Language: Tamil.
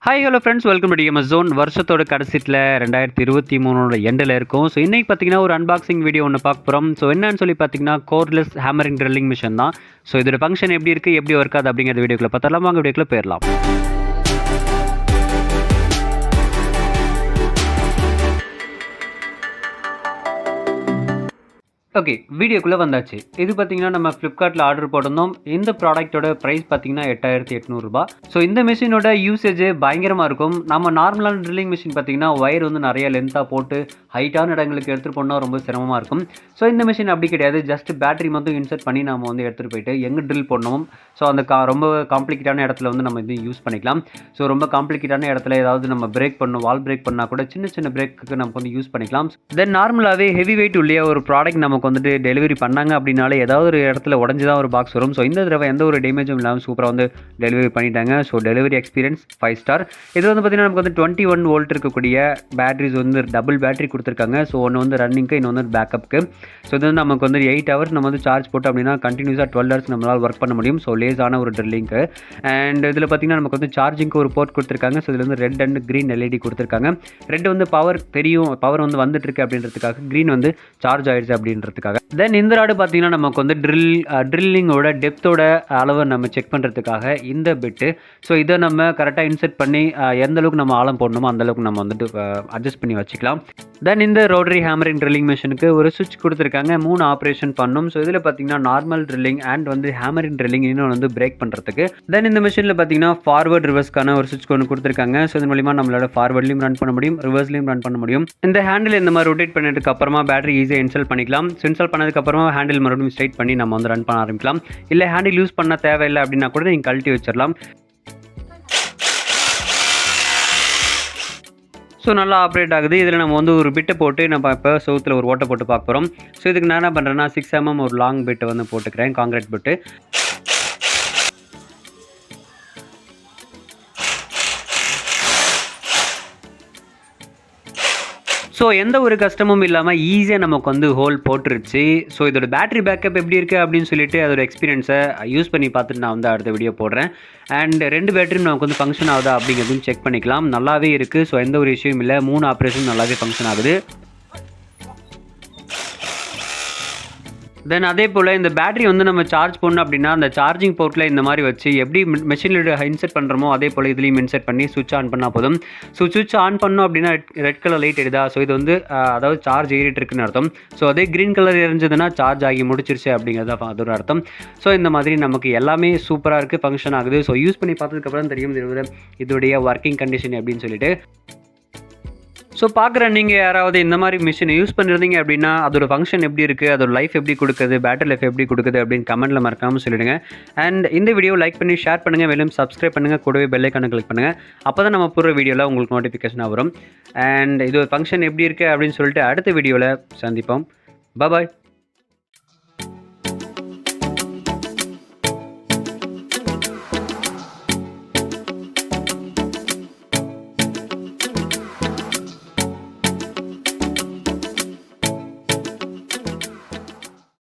Hi hello friends, welcome to TMS zone. வருஷத்தோட கடைசியில் 2023 எண்டில் இருக்கும். ஸோ இன்றைக்கி பார்த்தீங்கன்னா ஒரு அன்பாக்சிங் வீடியோ ஒன்று பார்க்க போகிறோம். ஸோ என்னன்னு சொல்லி பார்த்தீங்கன்னா கோர்லெஸ் ஹேமரிங் ட்ரில்லிங் மிஷின் தான். ஸோ இதோட ஃபங்க்ஷன் எப்படி இருக்குது, எப்படி ஒர்க் ஆகுது அப்படிங்கிற வீடியோக்குள்ள பார்த்தலாம். வாங்க வீடியோக்குள்ள போயிடலாம். ஓகே, வீடியோக்குள்ளே வந்தாச்சு. இது பார்த்தீங்கன்னா நம்ம ஃப்ளிப்கார்ட்டில் ஆர்டர் போட்டிருந்தோம். இந்த ப்ராடக்ட்டோட ப்ரைஸ் பார்த்தீங்கன்னா 8800 ரூபா. ஸோ இந்த மிஷினோட யூசேஜ் பயங்கரமாக இருக்கும். நம்ம நார்மலான ட்ரில்லிங் மிஷின் பார்த்தீங்கன்னா ஒயர் வந்து நிறைய லென்த்தாக போட்டு ஹைட்டான இடங்களுக்கு எடுத்துகிட்டு போனால் ரொம்ப சிரமமாக இருக்கும். ஸோ இந்த மிஷின் அப்படி கிடையாது. ஜஸ்ட் பேட்டரி மட்டும் இன்சர்ட் பண்ணி நம்ம வந்து எடுத்துகிட்டு போயிட்டு எங்கே ட்ரில் பண்ணணும், ஸோ அந்த ரொம்ப காம்ப்ளிகேட்டான இடத்துல வந்து நம்ம இது யூஸ் பண்ணிக்கலாம். ஸோ ரொம்ப காம்ப்ளிகேட்டான இடத்துல ஏதாவது நம்ம பிரேக் பண்ணணும், வால் பிரேக் பண்ணால் கூட சின்ன சின்ன பிரேக்கு நமக்கு வந்து யூஸ் பண்ணிக்கலாம். தென் நார்மலாகவே ஹெவி வெயிட் உள்ள ஒரு ப்ராடக்ட் நமக்கு வந்துட்டு டெலிவரி பண்ணாங்க அப்படின்னாலே ஏதாவது ஒரு இடத்துல உடஞ்சி தான் ஒரு பாக்ஸ் வரும். ஸோ இந்த தடவை எந்த ஒரு டேமேஜும் இல்லாமல் சூப்பராக வந்து டெலிவரி பண்ணிட்டாங்க. So delivery experience 5 star. இது வந்து பார்த்தீங்கன்னா நமக்கு வந்து 21 வோல்ட் இருக்கக்கூடிய பேட்டரிஸ் வந்து டபுள் பேட்டரி கொடுத்துருக்காங்க. ஸோ ஒன்று வந்து ரன்னிங்க்கு, இன்னொன்று வந்து பேக்கப்புக்கு. ஸோ இது வந்து நமக்கு வந்து 8 ஹவர்ஸ் நம்ம வந்து சார்ஜ் போட்டு அப்படின்னா கண்டினியூஸாக 12 ஹவர்ஸ் நம்மளால் ஒர்க் பண்ண முடியும். ஸோ லேஸான ஒரு ட்ரில்லிங்க்கு. அண்ட் இதில் பார்த்தீங்கன்னா நமக்கு வந்து சார்ஜிங்க்கு ஒரு போர்ட் கொடுத்துருக்காங்க. ஸோ இதில் வந்து ரெட் அண்ட் க்ரீன் எல்இடி கொடுத்துருக்காங்க. ரெட் வந்து பவர் தெரியும், பவர் வந்து வந்துட்டு இருக்கு அப்படின்றதுக்காக, க்ரீன் வந்து சார்ஜ் ஆயிடுச்சு அப்படின்றதுக்காக. தென் இந்த ராடு பார்த்தீங்கன்னா நமக்கு வந்து ட்ரில்லிங்கோட டெப்த்தோட அளவை நம்ம செக் பண்ணுறதுக்காக இந்த பிட்டு. ஸோ இதை நம்ம கரெக்டாக இன்செர்ட் பண்ணி எந்த அளவுக்கு நம்ம ஆழம் போடணுமோ அந்த அளவுக்கு நம்ம வந்துட்டு அட்ஜஸ்ட் பண்ணி வச்சுக்கலாம். தென் இந்த ரோட்டரி ஹேமரிங் ட்ரில்லிங் மிஷினுக்கு ஒரு சுவிட்ச் கொடுத்துருக்காங்க. 3 ஆப்ரேஷன் பண்ணும். ஸோ இதில் பார்த்தீங்கன்னா நார்மல் ட்ரில்லிங் அண்ட் வந்து ஹேமரிங் ட்ரில்லிங் இன்னொன்று வந்து பிரேக் பண்ணுறதுக்கு. தென் இந்த மிஷினில் பார்த்தீங்கன்னா ஃபார்வர்ட் ரிவர்ஸ்க்கான ஒரு சுவிட்ச் ஒன்று கொடுத்துருக்காங்க. ஸோ இதன் மூலிமா நம்மளோட ஃபார்வர்ட்லையும் ரன் பண்ண முடியும், ரிவர்ஸ்லையும் ரன் பண்ண முடியும். இந்த ஹேண்டில் இந்த மாதிரி ரொட்டேட் பண்ணதுக்கு அப்புறமா பேட்டரி ஈஸியாக இன்ஸ்டால் பண்ணிக்கலாம். ஸோ இன்ஸ்டால் பண்ணதுக்கப்புறமா ஹேண்டில் மறுபடியும் ஸ்ட்ரைட் பண்ணி நம்ம வந்து ரன் பண்ண ஆரம்பிக்கலாம். இல்லை ஹேண்டில் யூஸ் பண்ண தேவையில்லை அப்படின்னா கூட நீங்கள் கழட்டி வச்சிடலாம். ஸோ நல்லா ஆப்ரேட் ஆகுது. இதில் நம்ம வந்து ஒரு பிட்டை போட்டு நம்ம இப்போ சவுத்தில் ஒரு ஓட்டை போட்டு பார்க்க போகிறோம். ஸோ இதுக்கு நான் என்ன பண்ணுறேன்னா 6 mm ஒரு லாங் பிட்டை வந்து போட்டுக்கிறேன், காங்கிரீட் பிட்டு. ஸோ எந்த ஒரு கஷ்டமும் இல்லாமல் ஈஸியாக நமக்கு வந்து ஹோல் போட்டுருச்சு. ஸோ இதோட பேட்டரி பேக்கப் எப்படி இருக்குது அப்படின்னு சொல்லிட்டு அதோட எக்ஸ்பீரியன்ஸை யூஸ் பண்ணி பார்த்துட்டு நான் வந்து அடுத்த வீடியோ போடுறேன். அண்ட் 2 பேட்டரியும் நமக்கு வந்து ஃபங்க்ஷன் ஆகுதா அப்படிங்கிறதும் செக் பண்ணிக்கலாம். நல்லாவே இருக்குது. ஸோ எந்த ஒரு இஷ்யூவும் இல்லை. 3 ஆப்ரேஷன் நல்லாவே ஃபங்க்ஷன் ஆகுது. தென் அதே போல் இந்த பேட்டரி வந்து நம்ம சார்ஜ் பண்ணோம் அப்படின்னா அந்த சார்ஜிங் போர்ட்டில் இந்த மாதிரி வச்சு எப்படி மெஷினில் இன்செர்ட் பண்ணுறோமோ அதே போல் இதுலேயும் இன்செர்ட் பண்ணி சுவிட்ச் ஆன் பண்ணால் போதும். ஸோ சுவிட்ச் ஆன் பண்ணோம் அப்படின்னா ரெட் கலர் லைட் எரியுதா, ஸோ இது வந்து அதாவது சார்ஜ் ஏறிட்டு இருக்குன்னு அர்த்தம். ஸோ அதே க்ரீன் கலர் எரிஞ்சதுன்னா சார்ஜ் ஆகி முடிச்சிருச்சு அப்படிங்கிறது அதோட அர்த்தம். ஸோ இந்த மாதிரி நமக்கு எல்லாமே சூப்பராக இருக்குது, ஃபங்க்ஷன் ஆகுது. ஸோ யூஸ் பண்ணி பார்த்ததுக்கப்புறம் தெரியும் இதோடைய ஒர்க்கிங் கண்டிஷன் எப்படின்னு சொல்லிட்டு. ஸோ பார்க்குற நீங்கள் யாராவது இந்த மாதிரி மிஷினை யூஸ் பண்ணியிருந்தீங்க அப்படின்னா அதோட ஃபங்க்ஷன் எப்படி இருக்குது, அதோட லைஃப் எப்படி கொடுக்குது, பேட்டரி லைஃப் எப்படி கொடுக்குது அப்படின்னு கமெண்ட்டில் மறக்காமல் சொல்லிடுங்க. அண்ட் இந்த வீடியோ லைக் பண்ணி ஷேர் பண்ணுங்கள், மேலும் சப்ஸ்கிரைப் பண்ணுங்கள், கூடவே பெல் ஐக்கானை கிளிக் பண்ணுங்கள். அப்போ தான் நம்ம போடுற வீடியோவில் உங்களுக்கு நோட்டிஃபிகேஷனாக வரும். அண்ட் இது ஃபங்க்ஷன் எப்படி இருக்குது அப்படின்னு சொல்லிட்டு அடுத்த வீடியோவில் சந்திப்போம். பாய்.